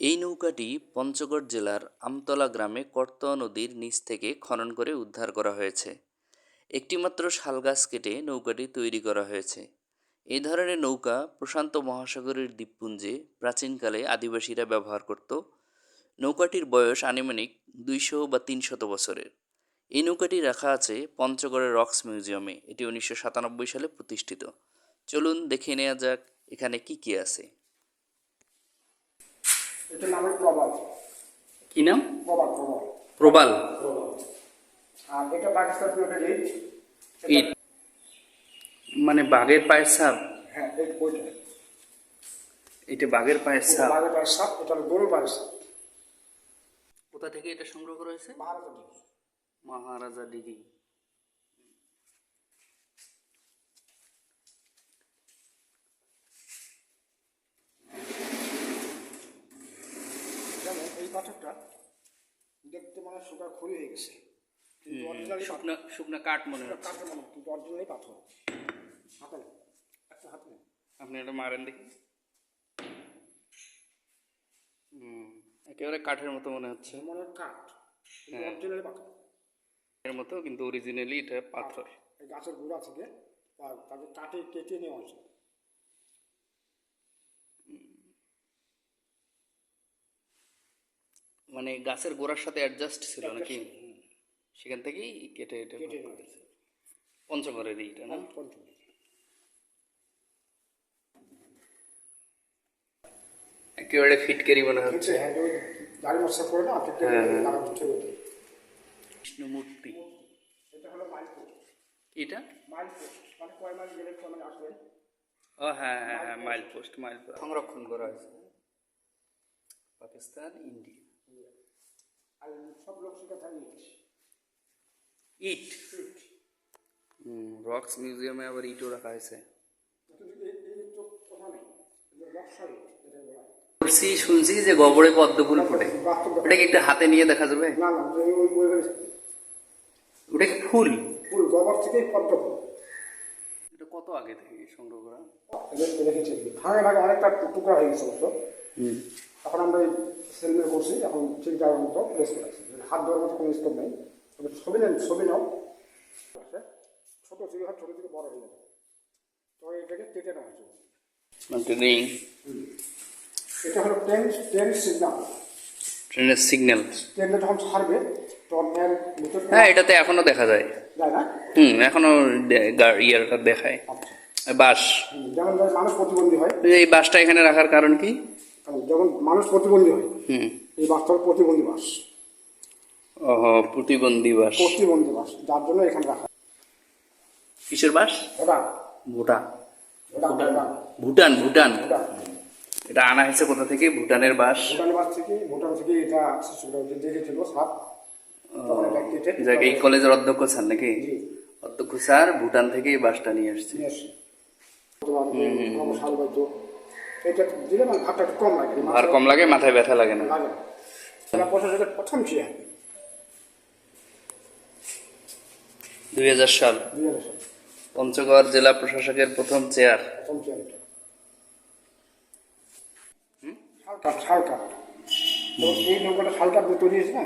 এই নৌকাটি পঞ্চগড় জেলার আমতলা গ্রামে করতোয়া নদীর নিচ থেকে খনন করে উদ্ধার করা হয়েছে। একটিমাত্র শালগাছ কেটে নৌকাটি তৈরি করা হয়েছে। এই ধরনের নৌকা প্রশান্ত মহাসাগরের দ্বীপপুঞ্জে প্রাচীনকালে আদিবাসীরা ব্যবহার করত। নৌকাটির বয়স আনুমানিক 200 বা 300 বছরের। এই নৌকাটি রাখা আছে পঞ্চগড়ের রক্স মিউজিয়ামে। এটি 1997 সালে প্রতিষ্ঠিত। চলুন দেখে নেওয়া যাক এখানে কি কি আছে। এটার নাম হলো প্রবাল। কি নাম? প্রবাল প্রবাল প্রবাল। আর এটা পাকিস্তান একটা ইট। ইট মানে বাঘের পায়ের ছাপ? হ্যাঁ, ওইটা এটা বাঘের পায়ের ছাপ। বাঘের পায়ের সাপ, এটা হলো গরুর পায়ের সাপ। কোথা থেকে এটা সংগ্রহ করা হয়েছে? মহারাজা দিদি। যেমন এই পাথরটা দেখতে মানে শুকা খড়ি হয়ে গেছে, কিন্তু অরিজিনালি শুকনা কাঠ মনে হচ্ছে। কাঠের মনে, কিন্তু অরিজিনালি পাথর। হাতে নেই, একটা হাত নেই। আপনি এটা মারেন দেখি। একেবারে কাঠের মতো মনে হচ্ছে। মনে হয় কাঠ, হ্যাঁ, অরিজিনালি পাথর এর মতো, কিন্তু অরিজিনালি এটা পাথর। এই গাছের গোড়া থেকে তাদের কাটে কেটে নেওয়া হয়েছে। মানে গাছের গোড়ার সাথে অ্যাডজাস্ট ছিল নাকি? সেখান থেকেই কেটে কেটে নেওয়া হয়েছে। পঞ্চগড়ের এইটা না? একেবারে ফিটকারি মনে হচ্ছে। গাড়ি মশা করে না, কৃষ্ণমূর্তি। এটা হলো মাইল পোস্ট। এটা মাইল পোস্ট মানে কয় মাইল গেলে কয় মাইল আসবেন। ও হ্যাঁ হ্যাঁ হ্যাঁ, মাইল পোস্ট। সংরক্ষণ করা হয়েছে পাকিস্তান, ইন্ডিয়া। আর সব লোক শিখে থাকে ইট। রক্স মিউজিয়ামে আবার ইটও রাখা হয়েছে। শুনছি যে গোবরে পদ্ম ফুল ফোটে, ওটা কি একটু হাতে নিয়ে দেখা যাবে? না না, ওটা কি ফুল? ফুল গোবর থেকে পদ্ম ফুল। এটা কত আগে থেকে সংগ্রহ করা? রেখেছি ভাঙে ভাঙে অনেকটা টুকরা হয়ে গেছে অবশ্য। এখন আমরা সেলমে করছি, এখন ঠিক যাওয়ার মতো প্লেস করে আছি। হাত ধোয়ার মতো কোনো স্টোভ নেই। তবে ছবি নাও, ছোটো থেকে হয়, ছোটো থেকে বড় হয়ে যাবে। তো এটাকে কেটে নেওয়া হয়েছে। এটা হলো ট্রেন সিগন্যাল। ট্রেনের সিগন্যাল। ট্রেনটা যখন ছাড়বে তখন হ্যাঁ, এটাতে এখনো দেখা যায়। যায় না? এখনো ইয়ারটা দেখায়। বাস। যেমন মানুষ প্রতিবন্ধী হয়, এই বাসটা এখানে রাখার কারণ কি? যখন মানুষ প্রতিবন্ধী হয়, এই বাসটা প্রতিবন্ধী বাস। প্রতিবন্ধী বাস। প্রতিবন্ধী বাস, যার জন্য এখানে রাখা। কিসের বাস? ভুটান। ভুটান। ভুটান। এটা আনা হয়েছে কোথা থেকে? ভুটানের বাস। ভুটান থেকে এটা দেখেছিল সাপ। এই কলেজের অধ্যক্ষ স্যার নাকি? অধ্যক্ষ স্যার ভুটান থেকে এই বাসটা নিয়ে আসছে। ভার কম লাগে, মাথায় ব্যথা লাগে না। প্রথম চেয়ার 2000 সাল। পঞ্চগড় জেলা প্রশাসকের প্রথম চেয়ার। এই নৌকাটা শালকাঠ তৈরি হয়েছে না?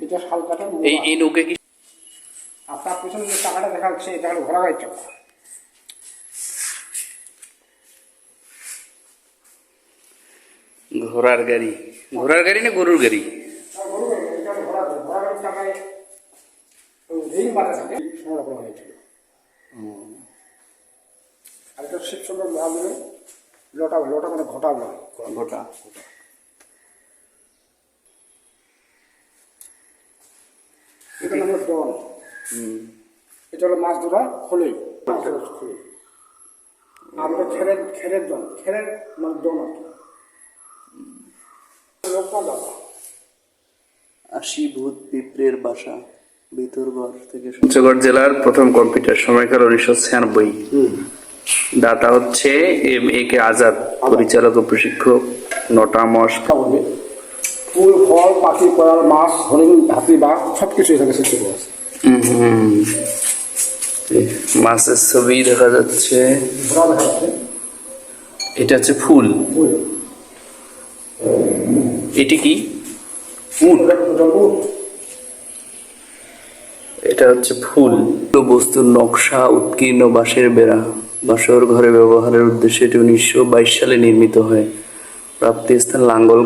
এটা শালকাঠের। এই নৌকা কি? আপনার পিছনে যে টাকাটা দেখা যাচ্ছে, এটা হলো ঘোড়া গাড়ির চাকা। ঘোড়ার গাড়ি? ঘোড়ার গাড়ি না গরুর গাড়ি? ঘোড়া গাড়ির চাকায় রিং বাঁধা থাকে, সংরক্ষণ হয়েছিল। আর এটা শিব সুন্দর মহাবীরের লোটা মানে ঘটা নয়, ঘটা। এটা হলো ডন। এটা হলো মাছ ধরা খোলই। আমরা খেরের ডন, খেরের মানে ডন আর কি। আশি ভূত পিঁপড়ের বাসা, ভিতরগড় থেকে। পঞ্চগড় জেলার প্রথম কম্পিউটার, সময়কাল 1996। দাতা হচ্ছে M.A.K. আজাদ, পরিচালক ও প্রশিক্ষক, নটা মশ। ফুল, ফল, পাখি, করাল, মাছ, হরিণ, হাতি, বাঘ সবকিছু এখানে সৃষ্টি করা আছে। মাছের ছবি দেখা যাচ্ছে। এটা হচ্ছে ফুল। এটি কি উট? উট। এটা হচ্ছে ফুল। বস্তুর নকশা উৎকীর্ণ বাঁশের বেড়া। বাসর ঘরে ব্যবহারের উদ্দেশ্যে এটি 1922 সালে নির্মিত হয়। প্রাপ্তিস্থান লাঙ্গল।